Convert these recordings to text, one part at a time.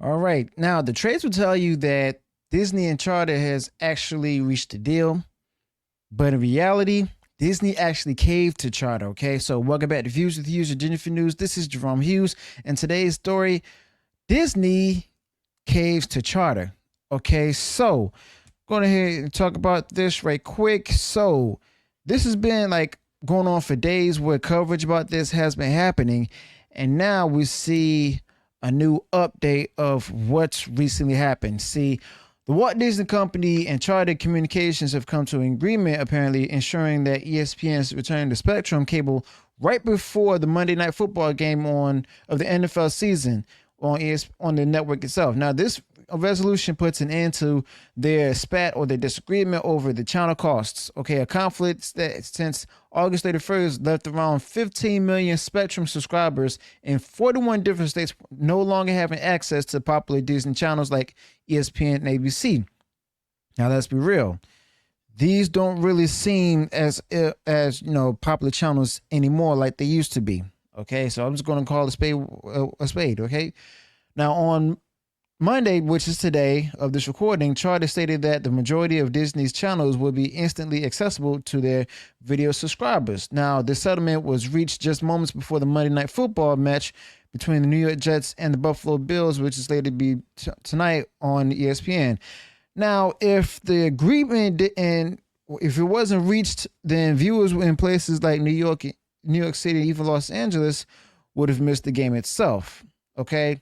All right. Now, the trades will tell you that Disney and Charter has actually reached a deal, but in reality, Disney actually caved to Charter. Okay. So, welcome back to Views with Hughes, Virginia for News. This is Jerome Hughes, and today's story, Disney caves to Charter. Okay. So, going ahead and talk about this right quick. So, this has been like going on for days where coverage about this has been happening. And now we see a new update of what's recently happened. See, the Walt Disney Company and Charter Communications have come to an agreement, apparently ensuring that ESPN's return to Spectrum cable right before the Monday Night Football game of the NFL season on the network itself. Now, this resolution puts an end to their spat or their disagreement over the channel costs. Okay, a conflict that since August 31st left around 15 million Spectrum subscribers in 41 different states no longer having access to popular Disney channels like ESPN and ABC. Now, let's be real. These don't really seem as popular channels anymore like they used to be. Okay, so I'm just going to call a spade. Okay, now on Monday, which is today of this recording, Charter stated that the majority of Disney's channels will be instantly accessible to their video subscribers. Now, the settlement was reached just moments before the Monday Night Football match between the New York Jets and the Buffalo Bills, which is slated to be tonight on ESPN. Now, if the agreement and if it wasn't reached, then viewers in places like New York City, even Los Angeles, would have missed the game itself. Okay.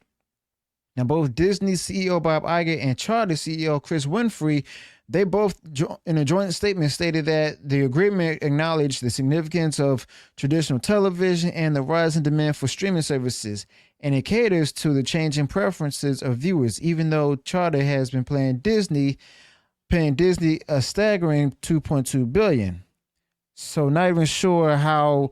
Now, both Disney CEO Bob Iger and Charter CEO Chris Winfrey, they both, in a joint statement, stated that the agreement acknowledged the significance of traditional television and the rising demand for streaming services, and it caters to the changing preferences of viewers, even though Charter has been paying Disney a staggering $2.2 billion. So not even sure how,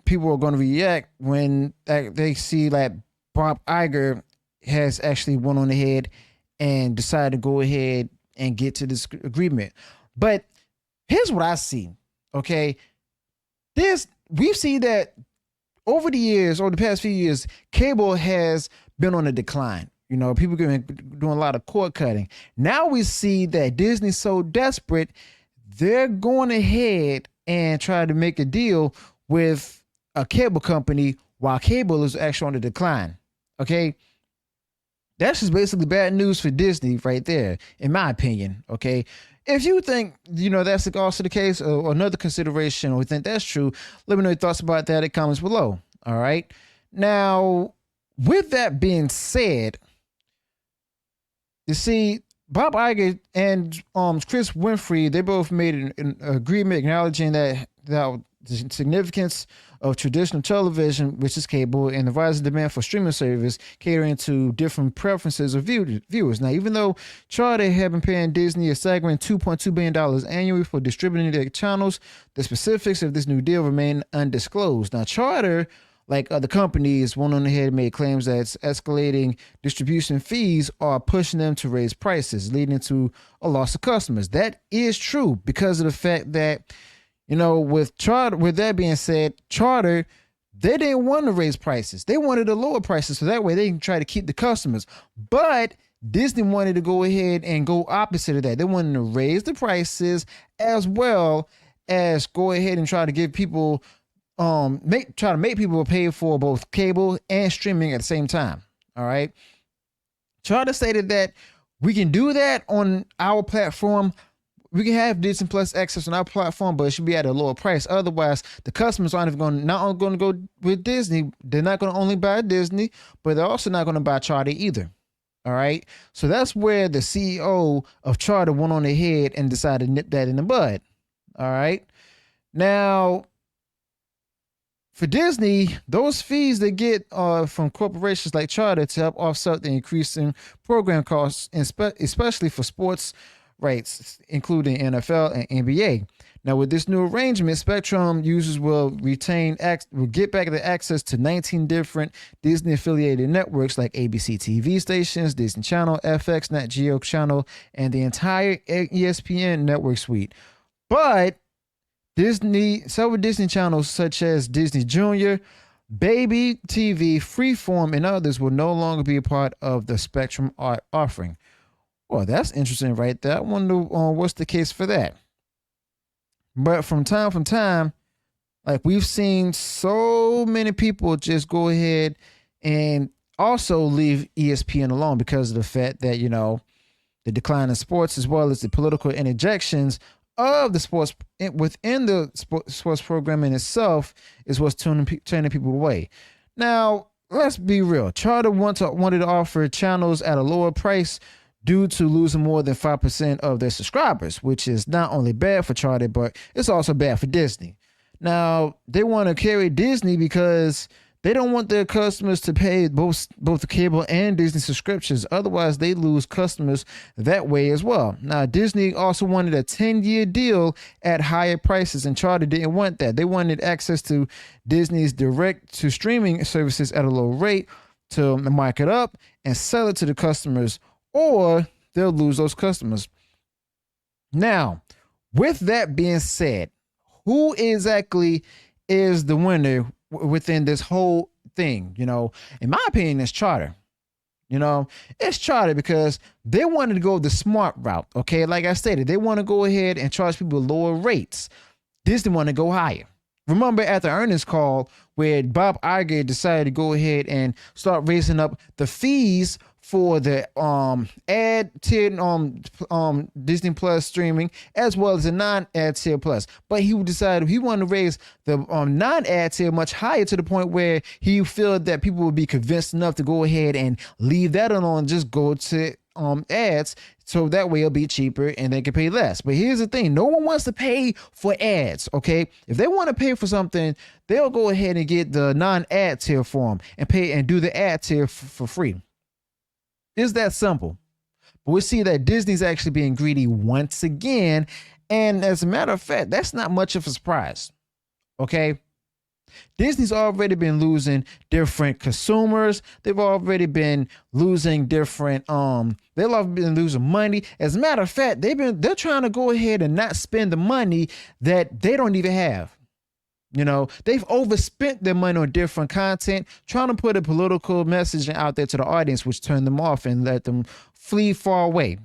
people are going to react when they see that Bob Iger has actually went on ahead and decided to go ahead and get to this agreement. But here's what I see. Okay. We've seen that over the past few years, cable has been on a decline. People have been doing a lot of cord cutting. Now we see that Disney's so desperate, they're going ahead and try to make a deal with a cable company while cable is actually on the decline. Okay. That's just basically bad news for Disney right there, in my opinion. Okay. If you think, that's also the case or another consideration or you think that's true, let me know your thoughts about that in the comments below. All right. Now, with that being said, you see, Bob Iger and Chris Winfrey, they both made an agreement acknowledging that the significance of traditional television, which is cable, and the rising demand for streaming service catering to different preferences of viewers. Now, even though Charter had been paying Disney a staggering $2.2 billion annually for distributing their channels, the specifics of this new deal remain undisclosed. Now, Charter, like other companies, went on ahead and made claims that escalating distribution fees are pushing them to raise prices, leading to a loss of customers. That is true because of the fact that, with Charter, with that being said, Charter, they didn't want to raise prices. They wanted to lower prices so that way they can try to keep the customers. But Disney wanted to go ahead and go opposite of that. They wanted to raise the prices as well as go ahead and try to give people try to make people pay for both cable and streaming at the same time. All right. Charter stated that we can do that on our platform. We can have Disney Plus access on our platform, but it should be at a lower price. Otherwise, the customers aren't even not only going to go with Disney. They're not going to only buy Disney, but they're also not going to buy Charter either. All right. So that's where the CEO of Charter went on ahead and decided to nip that in the bud. All right. Now, for Disney, those fees they get from corporations like Charter to help offset the increasing program costs, especially for sports rights, including NFL and NBA. Now, with this new arrangement, Spectrum users will get back the access to 19 different Disney-affiliated networks like ABC TV stations, Disney Channel, FX, Nat Geo Channel, and the entire ESPN network suite. But several Disney channels such as Disney Junior, Baby TV, Freeform, and others will no longer be a part of the Spectrum art offering. Well, that's interesting right there. I wonder what's the case for that. But from time, like we've seen so many people just go ahead and also leave ESPN alone because of the fact that, the decline in sports as well as the political interjections of the sports within the sports programming itself is what's turning people away. Now, let's be real. Charter wanted to offer channels at a lower price due to losing more than 5% of their subscribers, which is not only bad for Charter, but it's also bad for Disney. Now, they want to carry Disney because they don't want their customers to pay both the cable and Disney subscriptions. Otherwise, they lose customers that way as well. Now, Disney also wanted a 10-year deal at higher prices, and Charter didn't want that. They wanted access to Disney's direct-to-streaming services at a low rate to mark it up and sell it to the customers, or they'll lose those customers. Now, with that being said, who exactly is the winner within this whole thing? In my opinion, it's Charter. It's Charter because they wanted to go the smart route. Okay, like I stated, they want to go ahead and charge people lower rates. Disney want to go higher. Remember at the earnings call where Bob Iger decided to go ahead and start raising up the fees for the ad tier Disney Plus streaming as well as the non-ad tier plus. But he decided he wanted to raise the non-ad tier much higher to the point where he felt that people would be convinced enough to go ahead and leave that alone and just go to ads, so that way it'll be cheaper and they can pay less. But here's the thing, no one wants to pay for ads. Okay, if they want to pay for something, they'll go ahead and get the non-ad tier form and pay and do the ad tier for free. It's that simple. But we see that Disney's actually being greedy once again, and as a matter of fact, that's not much of a surprise. Okay, Disney's already been losing different consumers. They've already been losing different they've been losing money. As a matter of fact, they're trying to go ahead and not spend the money that they don't even have. They've overspent their money on different content, trying to put a political message out there to the audience, which turned them off and let them flee far away.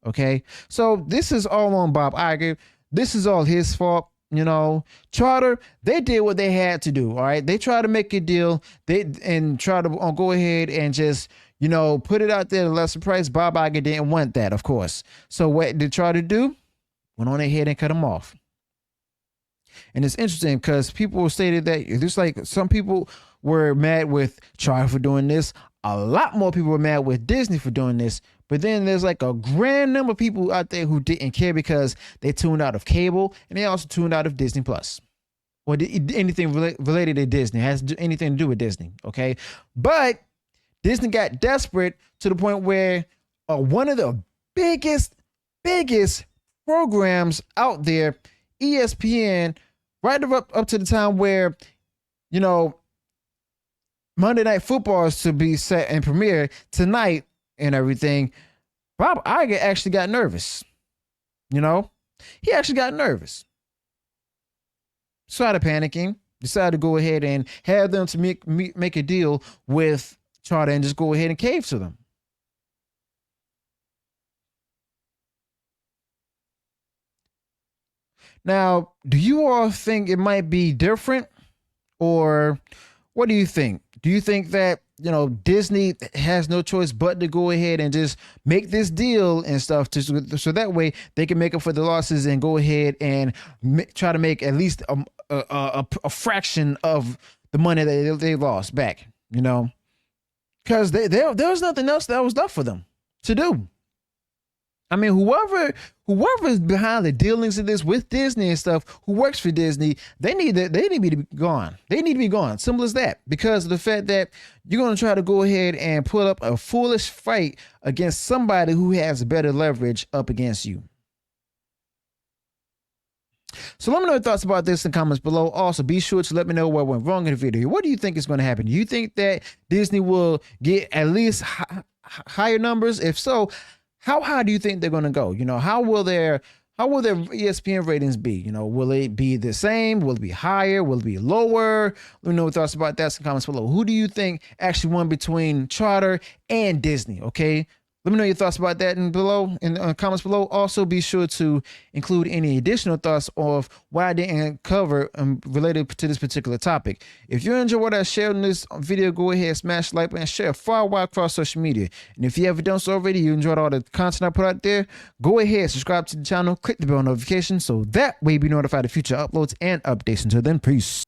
Okay, so this is all on Bob Iger. This is all his fault. Charter, they did what they had to do. All right, they tried to make a deal. They try to go ahead and just put it out there at a lesser price. Bob Iger didn't want that, of course. So what did Charter do? Went on ahead and cut them off. And it's interesting because people stated that just like some people were mad with Charter for doing this, a lot more people were mad with Disney for doing this. But then there's like a grand number of people out there who didn't care because they tuned out of cable and they also tuned out of Disney Plus or anything related to Disney. It has anything to do with Disney. Okay. But Disney got desperate to the point where one of the biggest programs out there, ESPN, right up to the time where, Monday Night Football is to be set and premiere tonight and everything, Bob Iger actually got nervous. He actually got nervous. Started panicking, decided to go ahead and have them to make a deal with Charter and just go ahead and cave to them. Now, do you all think it might be different, or what do you think? Do you think that, Disney has no choice but to go ahead and just make this deal and stuff so that way they can make up for the losses and go ahead and try to make at least a fraction of the money that they lost back, because there was nothing else that was left for them to do. I mean, whoever's behind the dealings of this with Disney and stuff, who works for Disney, they need to be gone. They need to be gone. Simple as that. Because of the fact that you're going to try to go ahead and put up a foolish fight against somebody who has better leverage up against you. So let me know your thoughts about this in the comments below. Also, be sure to let me know what went wrong in the video. What do you think is going to happen? Do you think that Disney will get at least higher numbers? If so, how high do you think they're going to go? How will their how will their ESPN ratings be? You know, will it be the same? Will it be higher? Will it be lower? Let me know your thoughts about that in the comments below. Who do you think actually won between Charter and Disney? Okay. Let me know your thoughts about that in the comments below. Also, be sure to include any additional thoughts of what I didn't cover related to this particular topic. If you enjoy what I shared in this video, go ahead, smash the like button, and share far wide across social media. And if you haven't done so already, you enjoyed all the content I put out there, go ahead, subscribe to the channel, click the bell notification so that way you be notified of future uploads and updates. Until then, peace.